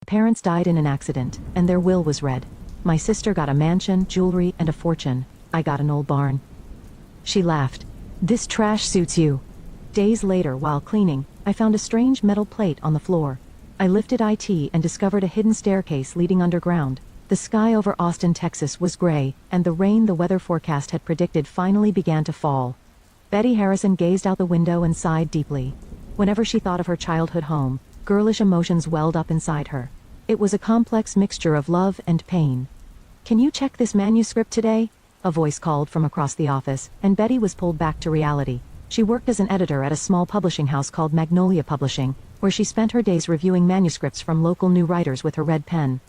parents died in an accident, and their will was read. My sister got a mansion, jewelry, and a fortune. I got an old barn." She laughed. "This trash suits you." Days later, while cleaning, I found a strange metal plate on the floor. I lifted it and discovered a hidden staircase leading underground. The sky over Austin, Texas was gray, and the rain the weather forecast had predicted finally began to fall. Betty Harrison gazed out the window and sighed deeply. Whenever she thought of her childhood home, girlish emotions welled up inside her. It was a complex mixture of love and pain. "Can you check this manuscript today?" a voice called from across the office, and Betty was pulled back to reality. She worked as an editor at a small publishing house called Magnolia Publishing, where she spent her days reviewing manuscripts from local new writers with her red pen.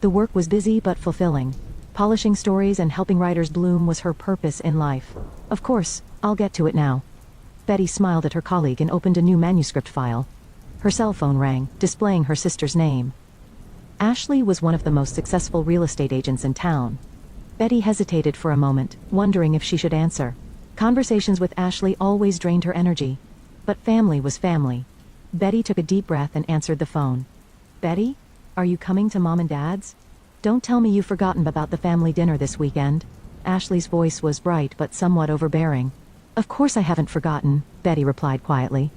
The work was busy but fulfilling. Polishing stories and helping writers bloom was her purpose in life. "Of course, I'll get to it now." Betty smiled at her colleague and opened a new manuscript file. Her cell phone rang, displaying her sister's name. Ashley was one of the most successful real estate agents in town. Betty hesitated for a moment, wondering if she should answer. Conversations with Ashley always drained her energy. But family was family. Betty took a deep breath and answered the phone. "Betty? Are you coming to Mom and Dad's? Don't tell me you've forgotten about the family dinner this weekend." Ashley's voice was bright but somewhat overbearing. "Of course I haven't forgotten," Betty replied quietly.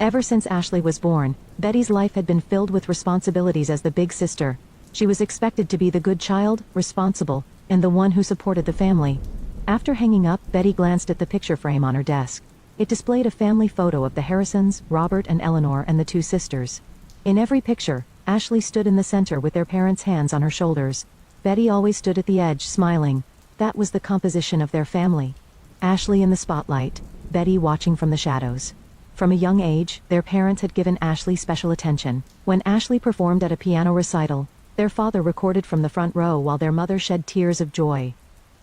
Ever since Ashley was born, Betty's life had been filled with responsibilities as the big sister. She was expected to be the good child, responsible, and the one who supported the family. After hanging up, Betty glanced at the picture frame on her desk. It displayed a family photo of the Harrisons, Robert and Eleanor, and the two sisters. In every picture, Ashley stood in the center with their parents' hands on her shoulders. Betty always stood at the edge, smiling. That was the composition of their family. Ashley in the spotlight, Betty watching from the shadows. From a young age, their parents had given Ashley special attention. When Ashley performed at a piano recital, their father recorded from the front row while their mother shed tears of joy.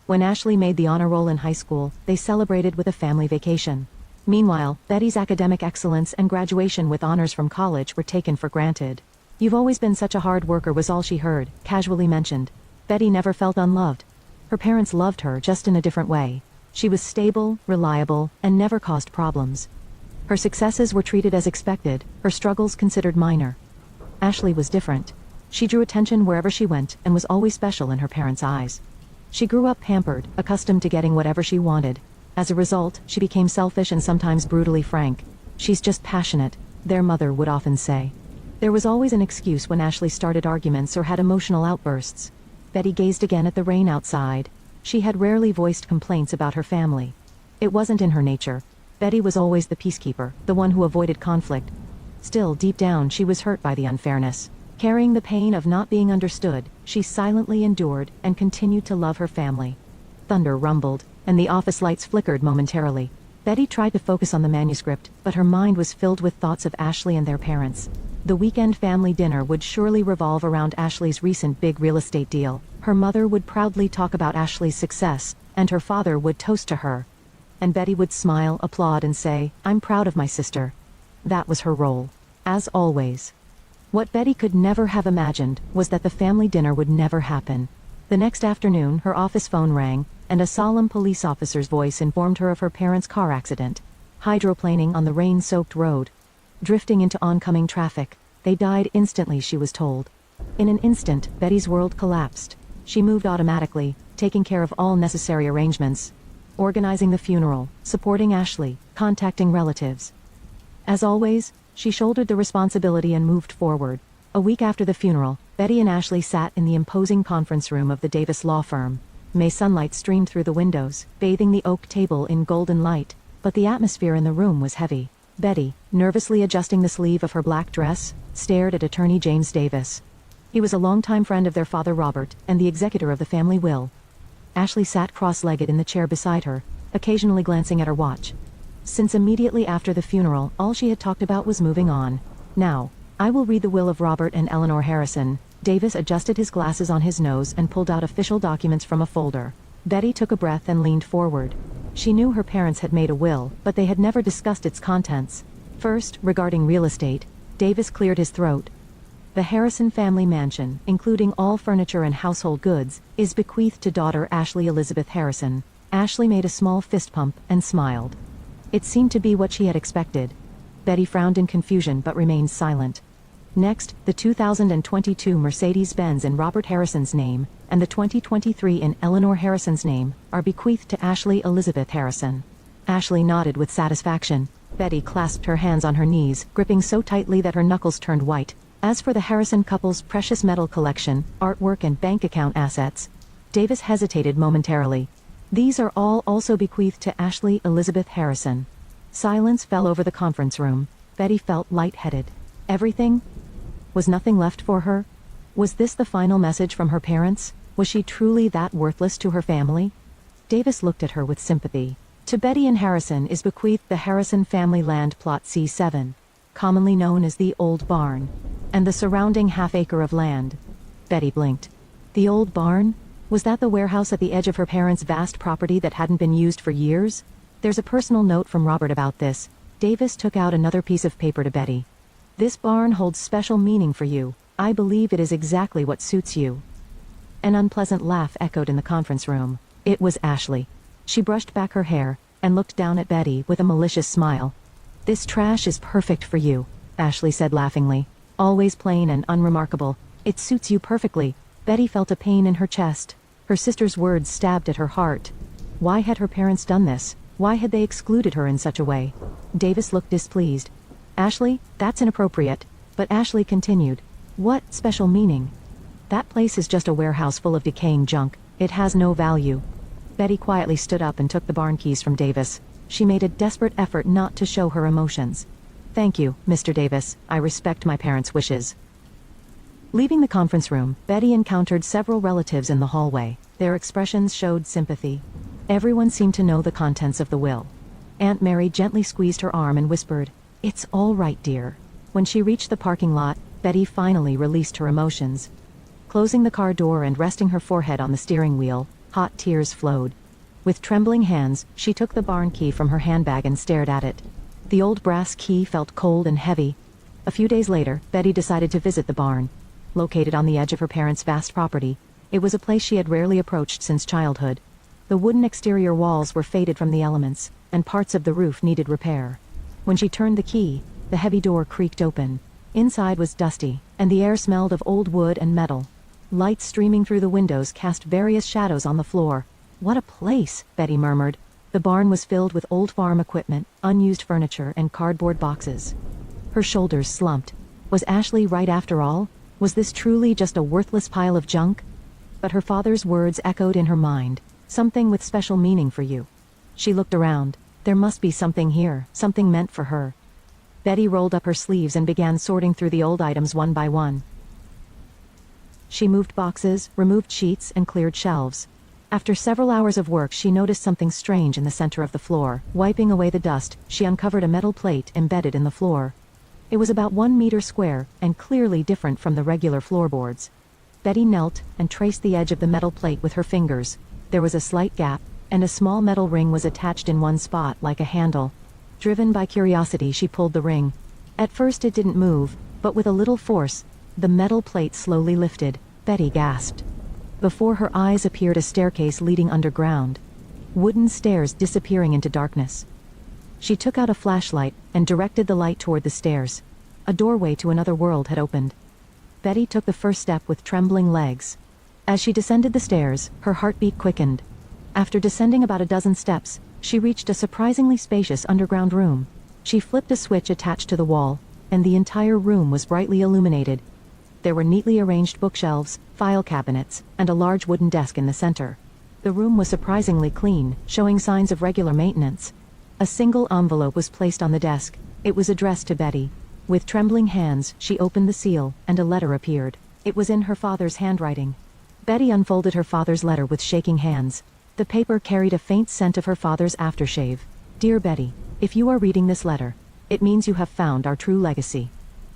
When Ashley made the honor roll in high school, they celebrated with a family vacation. Meanwhile, Betty's academic excellence and graduation with honors from college were taken for granted. "You've always been such a hard worker," was all she heard, casually mentioned. Betty never felt unloved. Her parents loved her, just in a different way. She was stable, reliable, and never caused problems. Her successes were treated as expected, her struggles considered minor. Ashley was different. She drew attention wherever she went and was always special in her parents' eyes. She grew up pampered, accustomed to getting whatever she wanted. As a result, she became selfish and sometimes brutally frank. "She's just passionate," their mother would often say. There was always an excuse when Ashley started arguments or had emotional outbursts. Betty gazed again at the rain outside. She had rarely voiced complaints about her family. It wasn't in her nature. Betty was always the peacekeeper, the one who avoided conflict. Still, deep down, she was hurt by the unfairness. Carrying the pain of not being understood, she silently endured and continued to love her family. Thunder rumbled, and the office lights flickered momentarily. Betty tried to focus on the manuscript, but her mind was filled with thoughts of Ashley and their parents. The weekend family dinner would surely revolve around Ashley's recent big real estate deal. Her mother would proudly talk about Ashley's success, and her father would toast to her. And Betty would smile, applaud, and say, "I'm proud of my sister." That was her role. As always. What Betty could never have imagined was that the family dinner would never happen. The next afternoon, her office phone rang, and a solemn police officer's voice informed her of her parents' car accident. Hydroplaning on the rain-soaked road. Drifting into oncoming traffic. They died instantly, she was told. In an instant, Betty's world collapsed. She moved automatically, taking care of all necessary arrangements. Organizing the funeral, supporting Ashley, contacting relatives. As always, she shouldered the responsibility and moved forward. A week after the funeral, Betty and Ashley sat in the imposing conference room of the Davis law firm. May sunlight streamed through the windows, bathing the oak table in golden light, but the atmosphere in the room was heavy. Betty, nervously adjusting the sleeve of her black dress, stared at attorney James Davis. He was a longtime friend of their father Robert, and the executor of the family will. Ashley sat cross-legged in the chair beside her, occasionally glancing at her watch. Since immediately after the funeral, all she had talked about was moving on. "Now, I will read the will of Robert and Eleanor Harrison." Davis adjusted his glasses on his nose and pulled out official documents from a folder. Betty took a breath and leaned forward. She knew her parents had made a will, but they had never discussed its contents. First, regarding real estate, Davis cleared his throat. "The Harrison family mansion, including all furniture and household goods, is bequeathed to daughter Ashley Elizabeth Harrison." Ashley made a small fist pump and smiled. It seemed to be what she had expected. Betty frowned in confusion but remained silent. Next, the 2022 Mercedes-Benz in Robert Harrison's name, and the 2023 in Eleanor Harrison's name, are bequeathed to Ashley Elizabeth Harrison. Ashley nodded with satisfaction. Betty clasped her hands on her knees, gripping so tightly that her knuckles turned white. As for the Harrison couple's precious metal collection, artwork and bank account assets, Davis hesitated momentarily. These are all also bequeathed to Ashley Elizabeth Harrison. Silence fell over the conference room. Betty felt lightheaded. Everything? Was nothing left for her? Was this the final message from her parents? Was she truly that worthless to her family? Davis looked at her with sympathy. To Betty and Harrison is bequeathed the Harrison family land plot C7, commonly known as the Old Barn, and the surrounding half-acre of land. Betty blinked. The Old Barn? Was that the warehouse at the edge of her parents' vast property that hadn't been used for years? There's a personal note from Robert about this. Davis took out another piece of paper to Betty. This barn holds special meaning for you. I believe it is exactly what suits you. An unpleasant laugh echoed in the conference room. It was Ashley. She brushed back her hair, and looked down at Betty with a malicious smile. This trash is perfect for you, Ashley said laughingly. Always plain and unremarkable. It suits you perfectly. Betty felt a pain in her chest. Her sister's words stabbed at her heart. Why had her parents done this? Why had they excluded her in such a way? Davis looked displeased. Ashley, that's inappropriate. But Ashley continued. What special meaning? That place is just a warehouse full of decaying junk. It has no value. Betty quietly stood up and took the barn keys from Davis. She made a desperate effort not to show her emotions. Thank you, Mr. Davis. I respect my parents' wishes. Leaving the conference room, Betty encountered several relatives in the hallway. Their expressions showed sympathy. Everyone seemed to know the contents of the will. Aunt Mary gently squeezed her arm and whispered, "It's all right, dear." When she reached the parking lot, Betty finally released her emotions. Closing the car door and resting her forehead on the steering wheel, hot tears flowed. With trembling hands, she took the barn key from her handbag and stared at it. The old brass key felt cold and heavy. A few days later, Betty decided to visit the barn. Located on the edge of her parents' vast property, it was a place she had rarely approached since childhood. The wooden exterior walls were faded from the elements, and parts of the roof needed repair. When she turned the key, the heavy door creaked open. Inside was dusty, and the air smelled of old wood and metal. Lights streaming through the windows cast various shadows on the floor. What a place, Betty murmured. The barn was filled with old farm equipment, unused furniture, and cardboard boxes. Her shoulders slumped. Was Ashley right after all? Was this truly just a worthless pile of junk? But her father's words echoed in her mind. Something with special meaning for you. She looked around. There must be something here, something meant for her. Betty rolled up her sleeves and began sorting through the old items one by one. She moved boxes, removed sheets, and cleared shelves. After several hours of work, she noticed something strange in the center of the floor. Wiping away the dust, she uncovered a metal plate embedded in the floor. It was about 1 meter square, and clearly different from the regular floorboards. Betty knelt and traced the edge of the metal plate with her fingers. There was a slight gap, and a small metal ring was attached in one spot, like a handle. Driven by curiosity, she pulled the ring. At first it didn't move, but with a little force, the metal plate slowly lifted. Betty gasped. Before her eyes appeared a staircase leading underground. Wooden stairs disappearing into darkness. She took out a flashlight and directed the light toward the stairs. A doorway to another world had opened. Betty took the first step with trembling legs. As she descended the stairs, her heartbeat quickened. After descending about a dozen steps, she reached a surprisingly spacious underground room. She flipped a switch attached to the wall, and the entire room was brightly illuminated. There were neatly arranged bookshelves, file cabinets, and a large wooden desk in the center. The room was surprisingly clean, showing signs of regular maintenance. A single envelope was placed on the desk. It was addressed to Betty. With trembling hands, she opened the seal, and a letter appeared. It was in her father's handwriting. Betty unfolded her father's letter with shaking hands. The paper carried a faint scent of her father's aftershave. Dear Betty, if you are reading this letter, it means you have found our true legacy.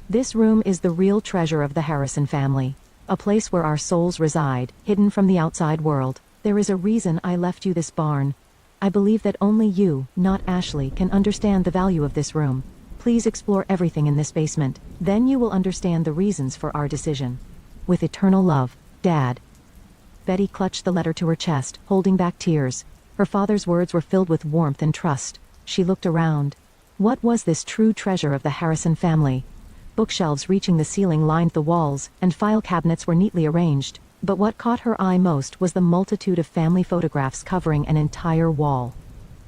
This room is the real treasure of the Harrison family, a place where our souls reside, hidden from the outside world. There is a reason I left you this barn. I believe that only you, not Ashley, can understand the value of this room. Please explore everything in this basement. Then you will understand the reasons for our decision. With eternal love, Dad. Betty clutched the letter to her chest, holding back tears. Her father's words were filled with warmth and trust. She looked around. What was this true treasure of the Harrison family? bookshelves reaching the ceiling lined the walls, and file cabinets were neatly arranged. But what caught her eye most was the multitude of family photographs covering an entire wall.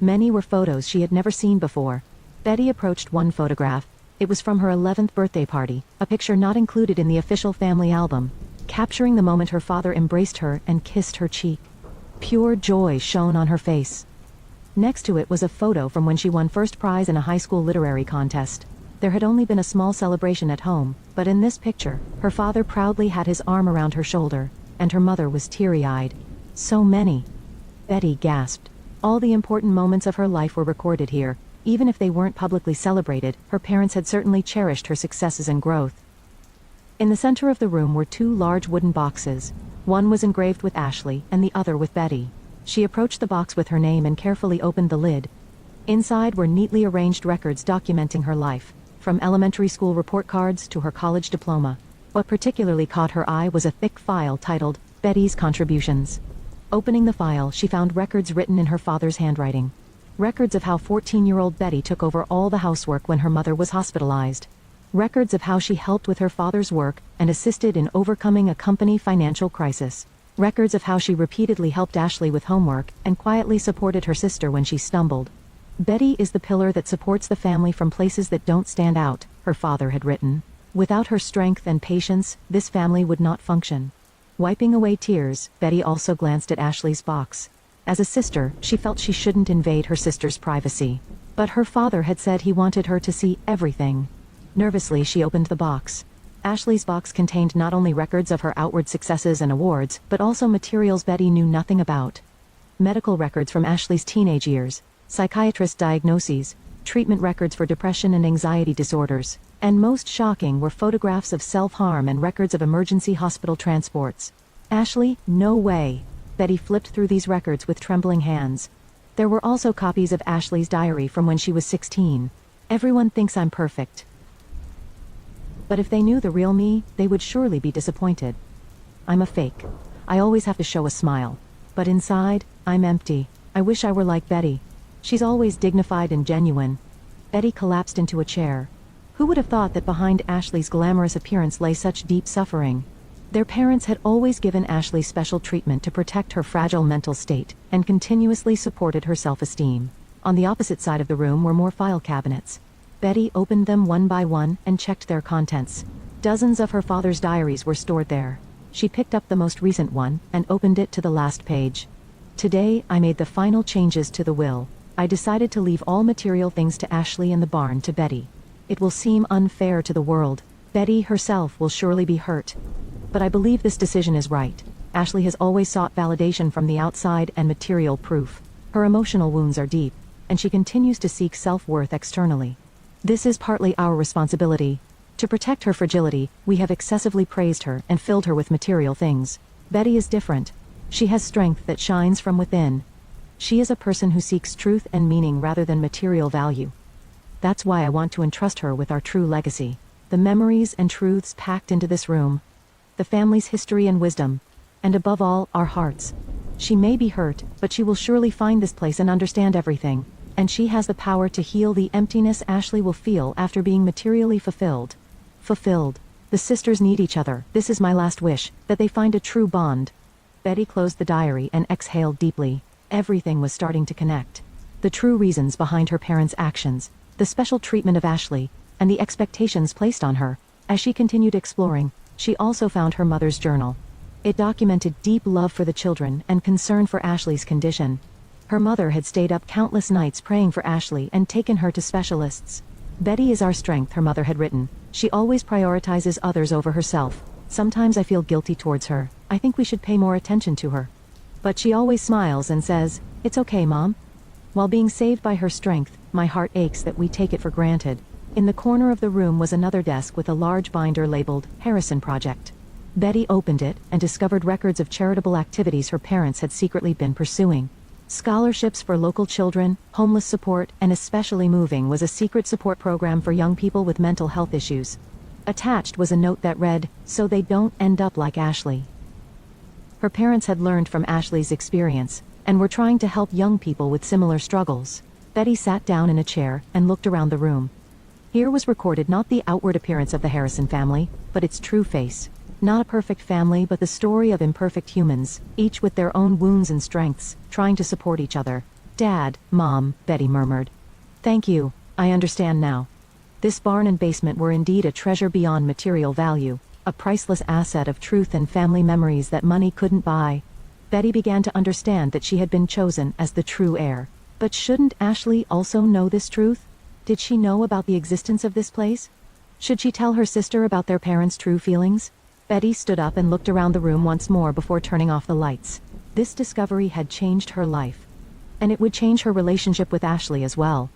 Many were photos she had never seen before. Betty approached one photograph. It was from her 11th birthday party, a picture not included in the official family album, capturing the moment her father embraced her and kissed her cheek. Pure joy shone on her face. Next to it was a photo from when she won first prize in a high school literary contest. There had only been a small celebration at home, but in this picture, her father proudly had his arm around her shoulder, and her mother was teary-eyed. So many. Betty gasped. All the important moments of her life were recorded here. Even if they weren't publicly celebrated, her parents had certainly cherished her successes and growth. In the center of the room were two large wooden boxes. One was engraved with Ashley, and the other with Betty. She approached the box with her name and carefully opened the lid. Inside were neatly arranged records documenting her life, from elementary school report cards to her college diploma. What particularly caught her eye was a thick file titled, Betty's Contributions. Opening the file, she found records written in her father's handwriting. Records of how 14-year-old Betty took over all the housework when her mother was hospitalized. Records of how she helped with her father's work and assisted in overcoming a company financial crisis. Records of how she repeatedly helped Ashley with homework and quietly supported her sister when she stumbled. Betty is the pillar that supports the family from places that don't stand out, her father had written. Without her strength and patience, this family would not function. Wiping away tears, Betty also glanced at Ashley's box. As a sister, she felt she shouldn't invade her sister's privacy. But her father had said he wanted her to see everything. Nervously, she opened the box. Ashley's box contained not only records of her outward successes and awards, but also materials Betty knew nothing about. Medical records from Ashley's teenage years, psychiatrist diagnoses, treatment records for depression and anxiety disorders, and most shocking were photographs of self-harm and records of emergency hospital transports. Ashley, no way. Betty flipped through these records with trembling hands. There were also copies of Ashley's diary from when she was 16. Everyone thinks I'm perfect. But if they knew the real me, they would surely be disappointed. I'm a fake. I always have to show a smile. But inside, I'm empty. I wish I were like Betty. She's always dignified and genuine. Betty collapsed into a chair. Who would have thought that behind Ashley's glamorous appearance lay such deep suffering? Their parents had always given Ashley special treatment to protect her fragile mental state, and continuously supported her self-esteem. On the opposite side of the room were more file cabinets. Betty opened them one by one and checked their contents. Dozens of her father's diaries were stored there. She picked up the most recent one and opened it to the last page. Today, I made the final changes to the will. I decided to leave all material things to Ashley and the barn to Betty. It will seem unfair to the world. Betty herself will surely be hurt. But I believe this decision is right. Ashley has always sought validation from the outside and material proof. Her emotional wounds are deep, and she continues to seek self-worth externally. This is partly our responsibility. To protect her fragility, we have excessively praised her and filled her with material things. Betty is different. She has strength that shines from within. She is a person who seeks truth and meaning rather than material value. That's why I want to entrust her with our true legacy. The memories and truths packed into this room. The family's history and wisdom. And above all, our hearts. She may be hurt, but she will surely find this place and understand everything. And she has the power to heal the emptiness Ashley will feel after being materially fulfilled. Fulfilled. The sisters need each other. This is my last wish, that they find a true bond. Betty closed the diary and exhaled deeply. Everything was starting to connect. The true reasons behind her parents' actions, the special treatment of Ashley, and the expectations placed on her. As she continued exploring, she also found her mother's journal. It documented deep love for the children and concern for Ashley's condition. Her mother had stayed up countless nights praying for Ashley and taken her to specialists. Betty is our strength, her mother had written. She always prioritizes others over herself. Sometimes I feel guilty towards her. I think we should pay more attention to her. But she always smiles and says, "It's okay, Mom." While being saved by her strength, my heart aches that we take it for granted. In the corner of the room was another desk with a large binder labeled Harrison Project. Betty opened it and discovered records of charitable activities her parents had secretly been pursuing. Scholarships for local children, homeless support, and especially moving was a secret support program for young people with mental health issues. Attached was a note that read, "So they don't end up like Ashley." Her parents had learned from Ashley's experience, and were trying to help young people with similar struggles. Betty sat down in a chair and looked around the room. Here was recorded not the outward appearance of the Harrison family, but its true face. Not a perfect family, but the story of imperfect humans, each with their own wounds and strengths, trying to support each other. Dad, Mom, Betty murmured. Thank you, I understand now. This barn and basement were indeed a treasure beyond material value, a priceless asset of truth and family memories that money couldn't buy. Betty began to understand that she had been chosen as the true heir. But shouldn't Ashley also know this truth? Did she know about the existence of this place? Should she tell her sister about their parents' true feelings? Betty stood up and looked around the room once more before turning off the lights. This discovery had changed her life. And it would change her relationship with Ashley as well.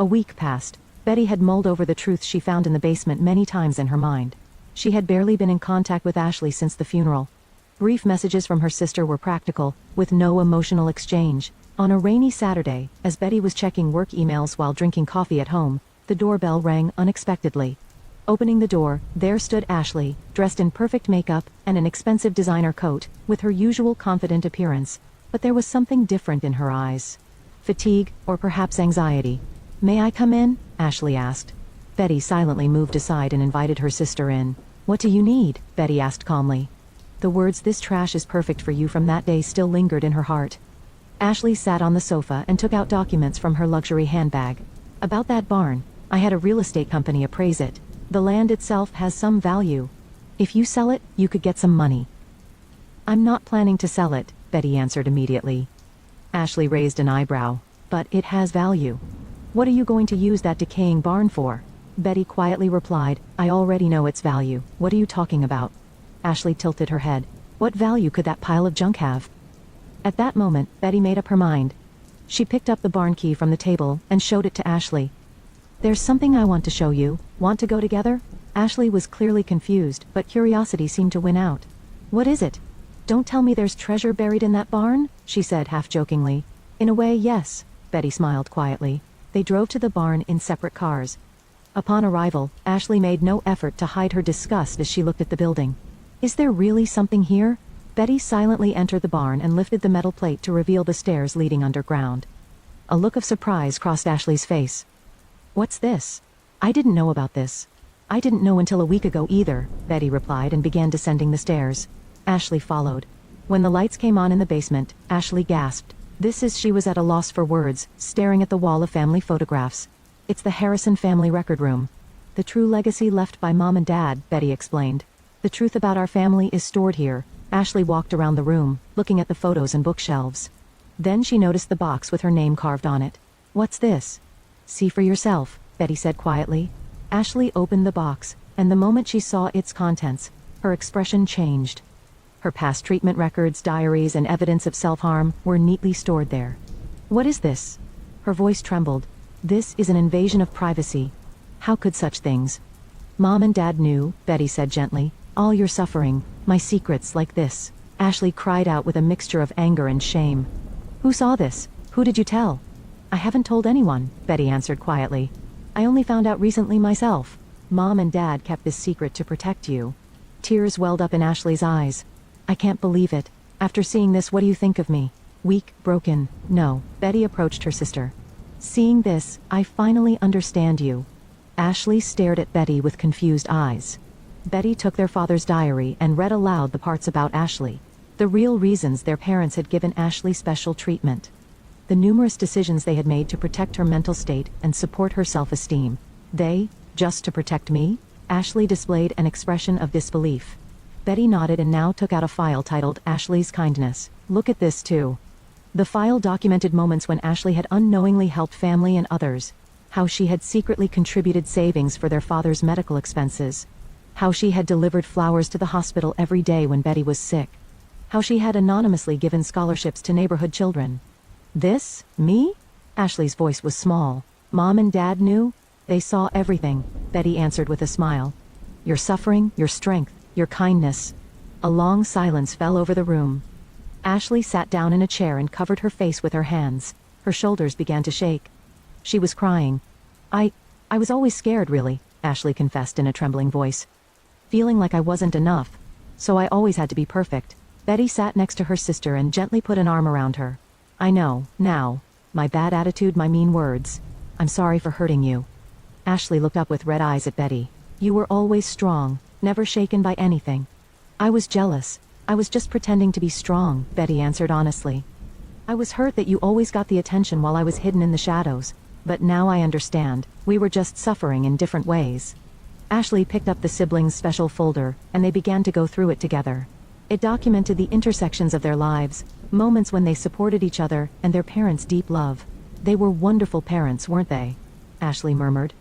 A week passed. Betty had mulled over the truths she found in the basement many times in her mind. She had barely been in contact with Ashley since the funeral. Brief messages from her sister were practical, with no emotional exchange. On a rainy Saturday, as Betty was checking work emails while drinking coffee at home, the doorbell rang unexpectedly. Opening the door, there stood Ashley, dressed in perfect makeup and an expensive designer coat, with her usual confident appearance. But there was something different in her eyes. Fatigue, or perhaps anxiety. May I come in? Ashley asked. Betty silently moved aside and invited her sister in. What do you need? Betty asked calmly. The words "this trash is perfect for you" from that day still lingered in her heart. Ashley sat on the sofa and took out documents from her luxury handbag. About that barn, I had a real estate company appraise it. The land itself has some value. If you sell it, you could get some money. I'm not planning to sell it, Betty answered immediately. Ashley raised an eyebrow. But it has value. What are you going to use that decaying barn for? Betty quietly replied, I already know its value. What are you talking about? Ashley tilted her head. What value could that pile of junk have? At that moment, Betty made up her mind. She picked up the barn key from the table and showed it to Ashley. There's something I want to show you. Want to go together? Ashley was clearly confused, but curiosity seemed to win out. What is it? Don't tell me there's treasure buried in that barn, she said half-jokingly. In a way, yes, Betty smiled quietly. They drove to the barn in separate cars. Upon arrival, Ashley made no effort to hide her disgust as she looked at the building. Is there really something here? Betty silently entered the barn and lifted the metal plate to reveal the stairs leading underground. A look of surprise crossed Ashley's face. What's this? I didn't know about this. I didn't know until a week ago either, Betty replied and began descending the stairs. Ashley followed. When the lights came on in the basement, Ashley gasped. She was at a loss for words, staring at the wall of family photographs. It's the Harrison family record room. The true legacy left by Mom and Dad, Betty explained. The truth about our family is stored here. Ashley walked around the room, looking at the photos and bookshelves. Then she noticed the box with her name carved on it. What's this? See for yourself, Betty said quietly. Ashley opened the box, and the moment she saw its contents, her expression changed. Her past treatment records, diaries, and evidence of self-harm were neatly stored there. What is this? Her voice trembled. This is an invasion of privacy. How could such things? Mom and Dad knew, Betty said gently. All your suffering, my secrets like this. Ashley cried out with a mixture of anger and shame. Who saw this? Who did you tell? I haven't told anyone, Betty answered quietly. I only found out recently myself. Mom and Dad kept this secret to protect you. Tears welled up in Ashley's eyes. I can't believe it. After seeing this, what do you think of me? Weak, broken? No. Betty approached her sister. Seeing this, I finally understand you. Ashley stared at Betty with confused eyes. Betty took their father's diary and read aloud the parts about Ashley. The real reasons their parents had given Ashley special treatment. The numerous decisions they had made to protect her mental state and support her self-esteem. Just to protect me? Ashley displayed an expression of disbelief. Betty nodded and now took out a file titled Ashley's Kindness. Look at this too. The file documented moments when Ashley had unknowingly helped family and others. How she had secretly contributed savings for their father's medical expenses. How she had delivered flowers to the hospital every day when Betty was sick. How she had anonymously given scholarships to neighborhood children. This? Me? Ashley's voice was small. Mom and Dad knew? They saw everything, Betty answered with a smile. Your suffering, your strength, your kindness. A long silence fell over the room. Ashley sat down in a chair and covered her face with her hands. Her shoulders began to shake. She was crying. I was always scared, really, Ashley confessed in a trembling voice. Feeling like I wasn't enough. So I always had to be perfect. Betty sat next to her sister and gently put an arm around her. I know, now. My bad attitude, my mean words. I'm sorry for hurting you. Ashley looked up with red eyes at Betty. You were always strong, never shaken by anything. I was jealous. I was just pretending to be strong, Betty answered honestly. I was hurt that you always got the attention while I was hidden in the shadows, but now I understand. We were just suffering in different ways. Ashley picked up the siblings' special folder, and they began to go through it together. It documented the intersections of their lives, moments when they supported each other, and their parents' deep love. They were wonderful parents, weren't they? Ashley murmured.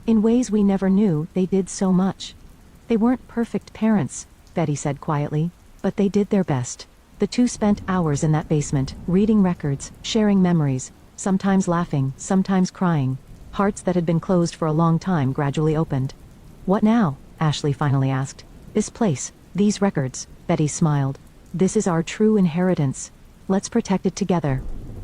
In ways we never knew, they did so much. They weren't perfect parents, Betty said quietly, but they did their best. The two spent hours in that basement, reading records, sharing memories, sometimes laughing, sometimes crying. Hearts that had been closed for a long time gradually opened. What now? Ashley finally asked. This place, these records, Betty smiled. This is our true inheritance. Let's protect it together.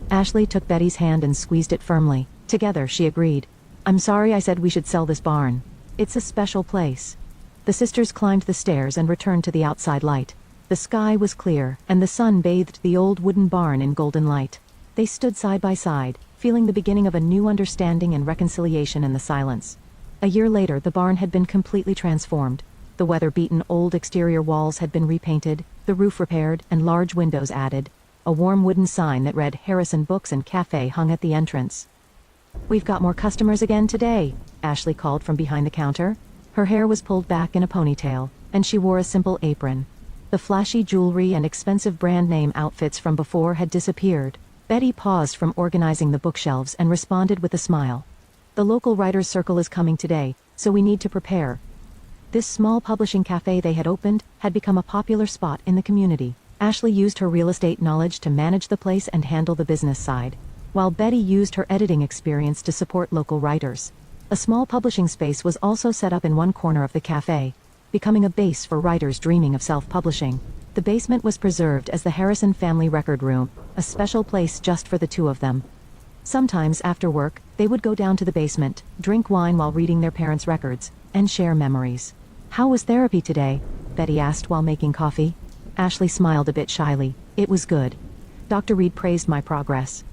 Ashley took Betty's hand and squeezed it firmly. Together, she agreed. I'm sorry I said we should sell this barn. It's a special place. The sisters climbed the stairs and returned to the outside light. The sky was clear, and the sun bathed the old wooden barn in golden light. They stood side by side, feeling the beginning of a new understanding and reconciliation in the silence. A year later, the barn had been completely transformed. The weather-beaten old exterior walls had been repainted, the roof repaired, and large windows added. A warm wooden sign that read Harrison Books and Cafe hung at the entrance. We've got more customers again today, Ashley called from behind the counter. Her hair was pulled back in a ponytail, and she wore a simple apron. The flashy jewelry and expensive brand name outfits from before had disappeared. Betty paused from organizing the bookshelves and responded with a smile. The local writers' circle is coming today, so we need to prepare. This small publishing cafe they had opened had become a popular spot in the community. Ashley used her real estate knowledge to manage the place and handle the business side, while Betty used her editing experience to support local writers. A small publishing space was also set up in one corner of the cafe, becoming a base for writers dreaming of self-publishing. The basement was preserved as the Harrison family record room, a special place just for the two of them. Sometimes after work, they would go down to the basement, drink wine while reading their parents' records, and share memories. How was therapy today? Betty asked while making coffee. Ashley smiled a bit shyly. It was good. Dr. Reed praised my progress.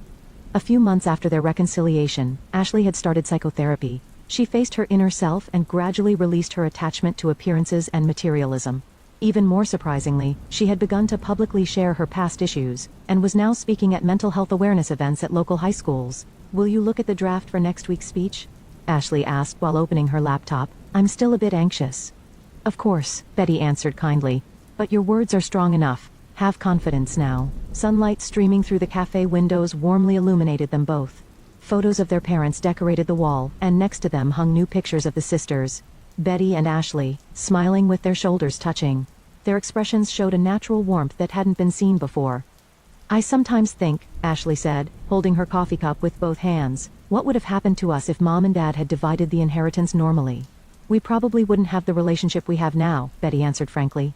A few months after their reconciliation, Ashley had started psychotherapy. She faced her inner self and gradually released her attachment to appearances and materialism. Even more surprisingly, she had begun to publicly share her past issues, and was now speaking at mental health awareness events at local high schools. Will you look at the draft for next week's speech? Ashley asked while opening her laptop. I'm still a bit anxious. Of course, Betty answered kindly. But your words are strong enough. Have confidence now. Sunlight streaming through the cafe windows warmly illuminated them both. Photos of their parents decorated the wall, and next to them hung new pictures of the sisters, Betty and Ashley, smiling with their shoulders touching. Their expressions showed a natural warmth that hadn't been seen before. I sometimes think, Ashley said, holding her coffee cup with both hands, what would have happened to us if Mom and Dad had divided the inheritance normally? We probably wouldn't have the relationship we have now, Betty answered frankly.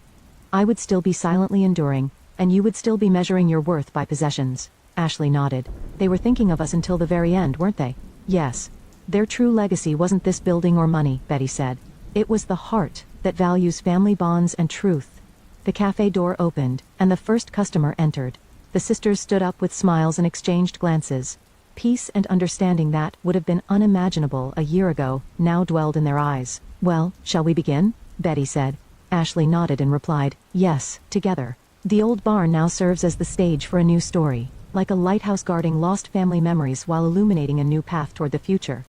I would still be silently enduring, and you would still be measuring your worth by possessions. Ashley nodded. They were thinking of us until the very end, weren't they? Yes. Their true legacy wasn't this building or money, Betty said. It was the heart that values family bonds and truth. The cafe door opened, and the first customer entered. The sisters stood up with smiles and exchanged glances. Peace and understanding that would have been unimaginable a year ago now dwelled in their eyes. Well, shall we begin? Betty said. Ashley nodded and replied, yes, together. The old barn now serves as the stage for a new story, like a lighthouse guarding lost family memories while illuminating a new path toward the future.